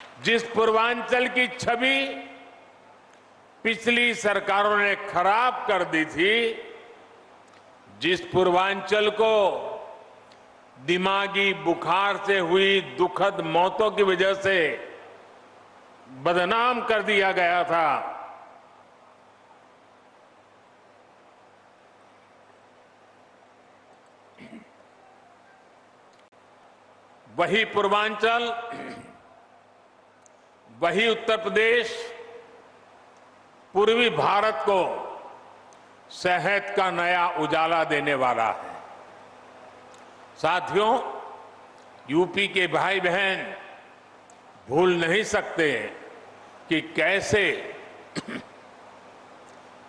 जिस पूर्वांचल की छवि पिछली सरकारों ने खराब कर दी थी, जिस पूर्वांचल को दिमागी बुखार से हुई दुखद मौतों की वजह से बदनाम कर दिया गया था, वही पूर्वांचल, वही उत्तर प्रदेश पूर्वी भारत को सेहत का नया उजाला देने वाला है। साथियों, यूपी के भाई बहन भूल नहीं सकते कि कैसे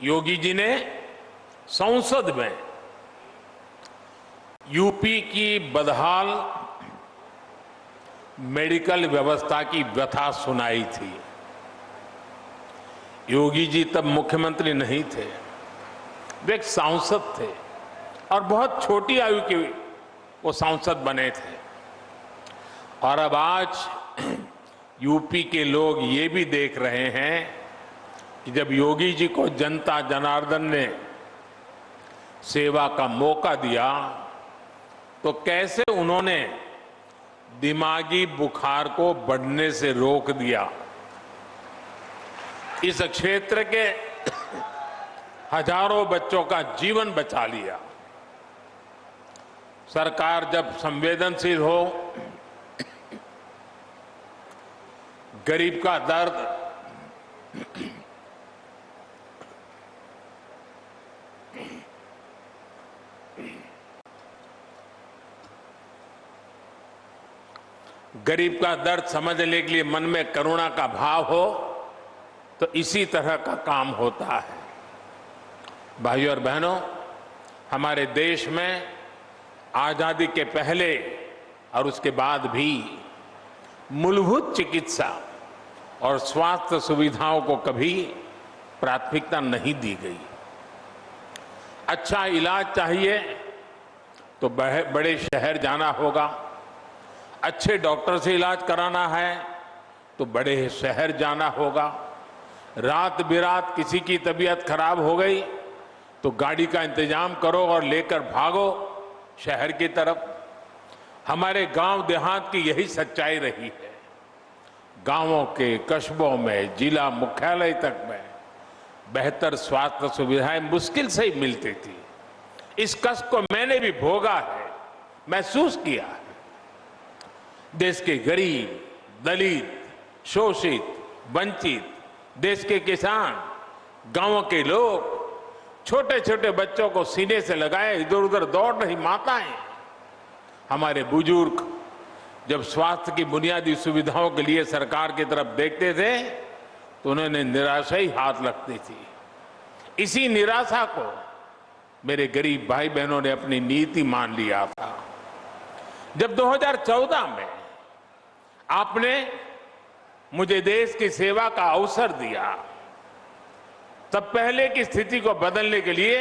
योगी जी ने संसद में यूपी की बदहाल मेडिकल व्यवस्था की व्यथा सुनाई थी। योगी जी तब मुख्यमंत्री नहीं थे, वे एक सांसद थे और बहुत छोटी आयु के वो सांसद बने थे। और अब आज यूपी के लोग ये भी देख रहे हैं कि जब योगी जी को जनता जनार्दन ने सेवा का मौका दिया तो कैसे उन्होंने दिमागी बुखार को बढ़ने से रोक दिया। इस क्षेत्र के हजारों बच्चों का जीवन बचा लिया। सरकार जब संवेदनशील हो, गरीब का दर्द समझने के लिए मन में करुणा का भाव हो तो इसी तरह का काम होता है। भाइयों और बहनों, हमारे देश में आजादी के पहले और उसके बाद भी मूलभूत चिकित्सा और स्वास्थ्य सुविधाओं को कभी प्राथमिकता नहीं दी गई। अच्छा इलाज चाहिए तो बड़े शहर जाना होगा, अच्छे डॉक्टर से इलाज कराना है तो बड़े शहर जाना होगा, रात बिरात किसी की तबीयत खराब हो गई तो गाड़ी का इंतजाम करो और लेकर भागो शहर की तरफ। हमारे गांव देहात की यही सच्चाई रही है। गांवों के कस्बों में जिला मुख्यालय तक में बेहतर स्वास्थ्य सुविधाएं मुश्किल से ही मिलती थी। इस कष्ट को मैंने भी भोगा है, महसूस किया है। देश के गरीब, दलित, शोषित, वंचित, देश के किसान, गांवों के लोग, छोटे छोटे बच्चों को सीने से लगाए इधर उधर दौड़ रही माताएं, हमारे बुजुर्ग जब स्वास्थ्य की बुनियादी सुविधाओं के लिए सरकार की तरफ देखते थे तो उन्हें निराशा ही हाथ लगती थी। इसी निराशा को मेरे गरीब भाई बहनों ने अपनी नीति मान लिया था। जब 2014 में आपने मुझे देश की सेवा का अवसर दिया, तब पहले की स्थिति को बदलने के लिए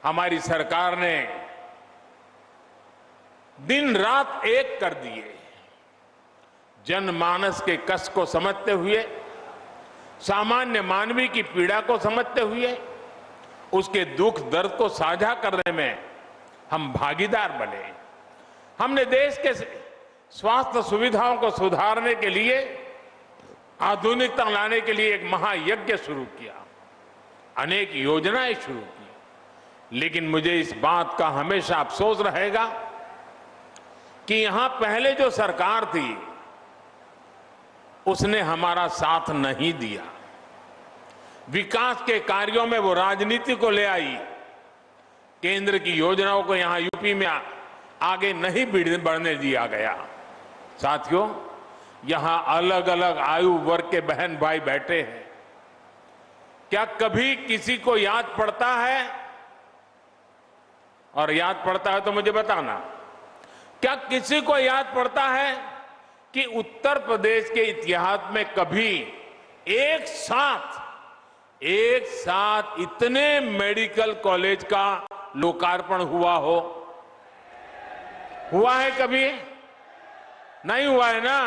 हमारी सरकार ने दिन रात एक कर दिए। जनमानस के कष्ट को समझते हुए, सामान्य मानवी की पीड़ा को समझते हुए, उसके दुख दर्द को साझा करने में हम भागीदार बने। हमने देश के स्वास्थ्य सुविधाओं को सुधारने के लिए, आधुनिकता लाने के लिए एक महायज्ञ शुरू किया, अनेक योजनाएं शुरू की। लेकिन मुझे इस बात का हमेशा अफसोस रहेगा कि यहां पहले जो सरकार थी उसने हमारा साथ नहीं दिया। विकास के कार्यों में वो राजनीति को ले आई, केंद्र की योजनाओं को यहां यूपी में आगे नहीं बढ़ने दिया गया। साथियों, यहां अलग अलग आयु वर्ग के बहन भाई बैठे हैं। क्या कभी किसी को याद पड़ता है? और याद पड़ता है तो मुझे बताना। क्या किसी को याद पड़ता है कि उत्तर प्रदेश के इतिहास में कभी एक साथ इतने मेडिकल कॉलेज का लोकार्पण हुआ हो? हुआ है कभी? नहीं हुआ है ना।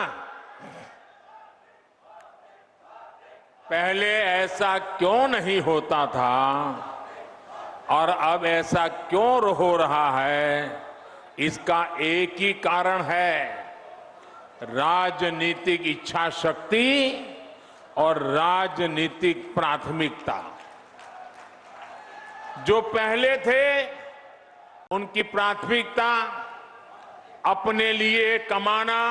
पहले ऐसा क्यों नहीं होता था और अब ऐसा क्यों हो रहा है, इसका एक ही कारण है, राजनीतिक इच्छा शक्ति और राजनीतिक प्राथमिकता। जो पहले थे उनकी प्राथमिकता अपने लिए कमाना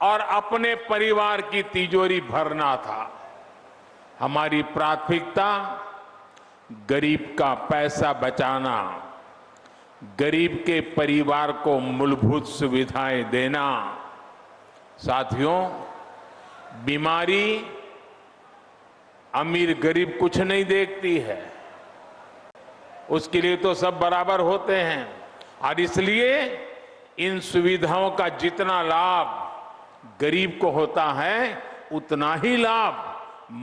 और अपने परिवार की तिजोरी भरना था। हमारी प्राथमिकता गरीब का पैसा बचाना, गरीब के परिवार को मूलभूत सुविधाएं देना। साथियों, बीमारी अमीर गरीब कुछ नहीं देखती है, उसके लिए तो सब बराबर होते हैं और इसलिए इन सुविधाओं का जितना लाभ गरीब को होता है उतना ही लाभ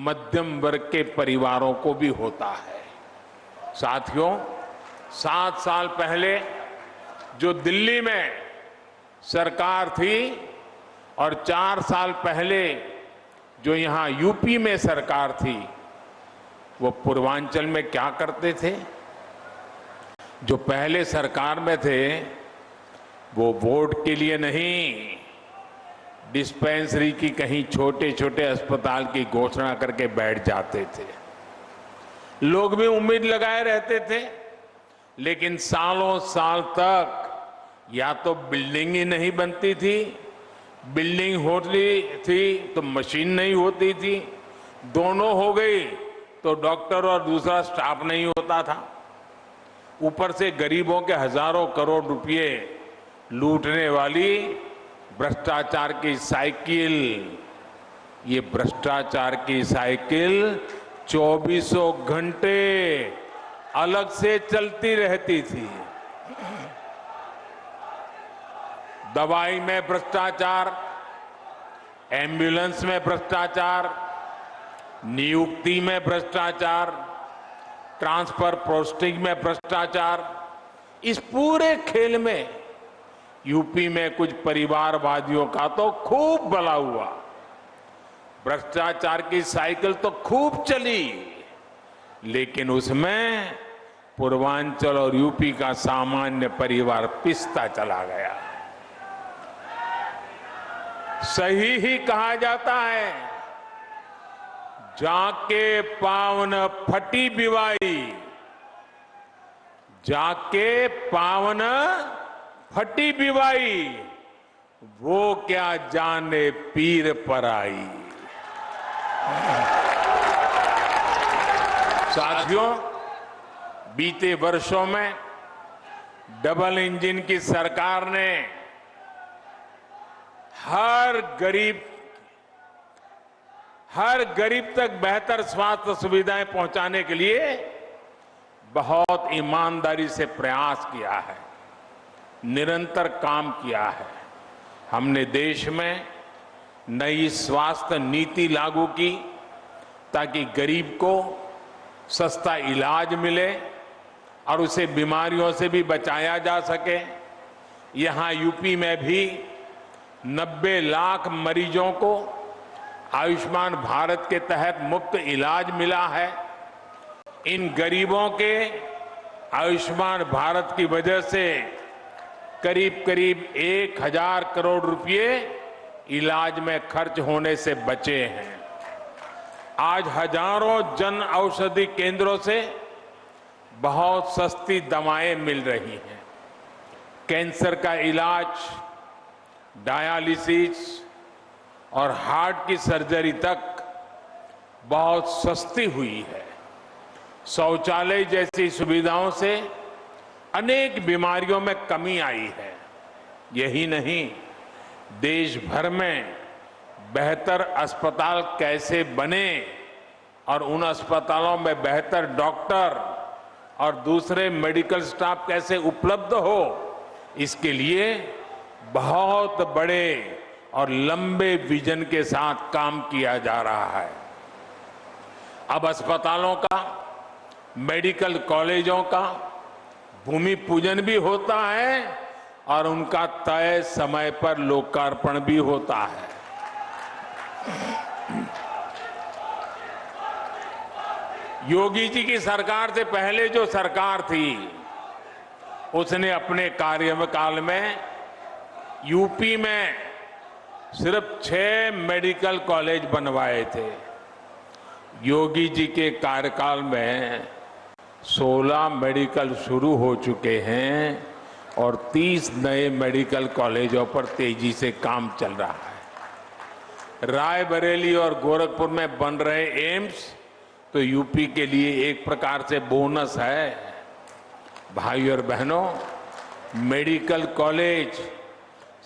मध्यम वर्ग के परिवारों को भी होता है। साथियों, 7 साल पहले जो दिल्ली में सरकार थी और 4 साल पहले जो यहां यूपी में सरकार थी, वो पूर्वांचल में क्या करते थे? जो पहले सरकार में थे वो वोट के लिए नहीं, डिस्पेंसरी की कहीं छोटे छोटे अस्पताल की घोषणा करके बैठ जाते थे। लोग भी उम्मीद लगाए रहते थे, लेकिन सालों साल तक या तो बिल्डिंग ही नहीं बनती थी, बिल्डिंग होती थी तो मशीन नहीं होती थी, दोनों हो गई तो डॉक्टर और दूसरा स्टाफ नहीं होता था। ऊपर से गरीबों के हजारों करोड़ रुपए लूटने वाली भ्रष्टाचार की साइकिल, ये भ्रष्टाचार की साइकिल 24 घंटे अलग से चलती रहती थी। दवाई में भ्रष्टाचार, एम्बुलेंस में भ्रष्टाचार, नियुक्ति में भ्रष्टाचार, ट्रांसफर पोस्टिंग में भ्रष्टाचार। इस पूरे खेल में यूपी में कुछ परिवारवादियों का तो खूब भला हुआ। भ्रष्टाचार की साइकिल तो खूब चली, लेकिन उसमें पूर्वांचल और यूपी का सामान्य परिवार पिसता चला गया। सही ही कहा जाता है, जाके पावन फटी बिवाई, जाके पावन फटी बिवाई, वो क्या जाने पीर पर आई। साथियों, बीते वर्षों में डबल इंजन की सरकार ने हर गरीब तक बेहतर स्वास्थ्य सुविधाएं पहुंचाने के लिए बहुत ईमानदारी से प्रयास किया है, निरंतर काम किया है। हमने देश में नई स्वास्थ्य नीति लागू की ताकि गरीब को सस्ता इलाज मिले और उसे बीमारियों से भी बचाया जा सके। यहां यूपी में भी 90 लाख मरीजों को आयुष्मान भारत के तहत मुफ्त इलाज मिला है। इन गरीबों के आयुष्मान भारत की वजह से करीब करीब 1000 करोड़ रुपए इलाज में खर्च होने से बचे हैं। आज हजारों जन औषधि केंद्रों से बहुत सस्ती दवाएं मिल रही हैं। कैंसर का इलाज, डायलिसिस और हार्ट की सर्जरी तक बहुत सस्ती हुई है। शौचालय जैसी सुविधाओं से अनेक बीमारियों में कमी आई है। यही नहीं, देश भर में बेहतर अस्पताल कैसे बने और उन अस्पतालों में बेहतर डॉक्टर और दूसरे मेडिकल स्टाफ कैसे उपलब्ध हो, इसके लिए बहुत बड़े और लंबे विजन के साथ काम किया जा रहा है। अब अस्पतालों का, मेडिकल कॉलेजों का भूमि पूजन भी होता है और उनका तय समय पर लोकार्पण भी होता है। योगी जी की सरकार से पहले जो सरकार थी उसने अपने कार्यकाल में यूपी में सिर्फ 6 मेडिकल कॉलेज बनवाए थे। योगी जी के कार्यकाल में 16 मेडिकल शुरू हो चुके हैं और 30 नए मेडिकल कॉलेजों पर तेजी से काम चल रहा है। रायबरेली और गोरखपुर में बन रहे एम्स तो यूपी के लिए एक प्रकार से बोनस है। भाई और बहनों, मेडिकल कॉलेज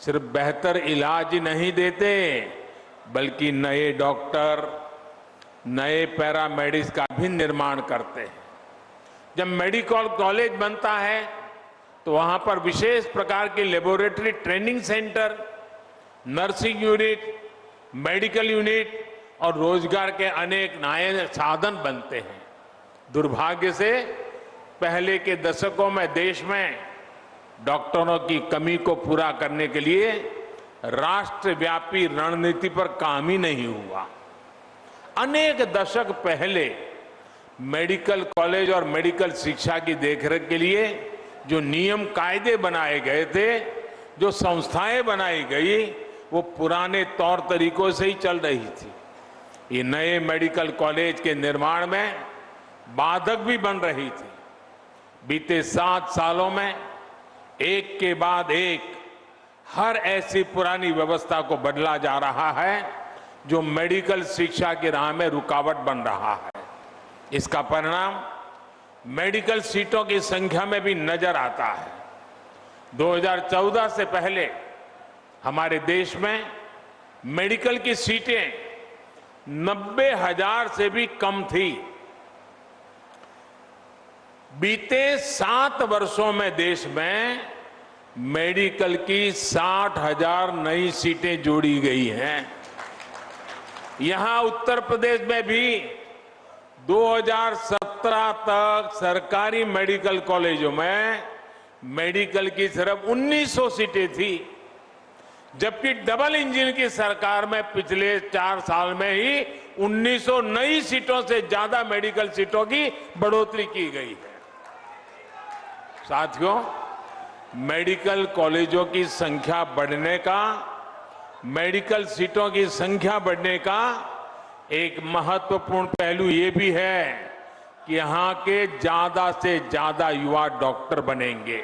सिर्फ बेहतर इलाज ही नहीं देते बल्कि नए डॉक्टर, नए पैरामेडिक्स का भी निर्माण करते हैं। जब मेडिकल कॉलेज बनता है तो वहां पर विशेष प्रकार के laboratory training centre, nursing unit, medical unit और रोजगार के अनेक नए साधन बनते हैं। दुर्भाग्य से पहले के दशकों में देश में डॉक्टरों की कमी को पूरा करने के लिए राष्ट्रव्यापी रणनीति पर काम ही नहीं हुआ। अनेक दशक पहले मेडिकल कॉलेज और मेडिकल शिक्षा की देखरेख के लिए जो नियम कायदे बनाए गए थे, जो संस्थाएं बनाई गई, वो पुराने तौर तरीकों से ही चल रही थी। ये नए मेडिकल कॉलेज के निर्माण में बाधक भी बन रही थी। बीते 7 सालों में एक के बाद एक हर ऐसी पुरानी व्यवस्था को बदला जा रहा है जो मेडिकल शिक्षा की राह में रुकावट बन रहा है। इसका परिणाम मेडिकल सीटों की संख्या में भी नजर आता है। 2014 से पहले हमारे देश में मेडिकल की सीटें 90,000 से भी कम थी। बीते 7 वर्षों में देश में मेडिकल की 60,000 नई सीटें जोड़ी गई हैं। यहां उत्तर प्रदेश में भी 2017 तक सरकारी मेडिकल कॉलेजों में मेडिकल की सिर्फ 1900 सीटें थी, जबकि डबल इंजन की सरकार में पिछले 4 साल में ही 1900 नई सीटों से ज्यादा मेडिकल सीटों की बढ़ोतरी की गई है। साथियों, मेडिकल कॉलेजों की संख्या बढ़ने का, मेडिकल सीटों की संख्या बढ़ने का एक महत्वपूर्ण पहलू ये भी है कि यहां के ज्यादा से ज्यादा युवा डॉक्टर बनेंगे।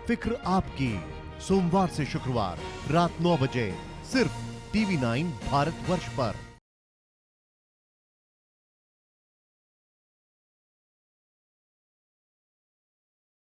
फिक्र आपकी, सोमवार से शुक्रवार रात 9 बजे सिर्फ TV9 भारतवर्ष पर।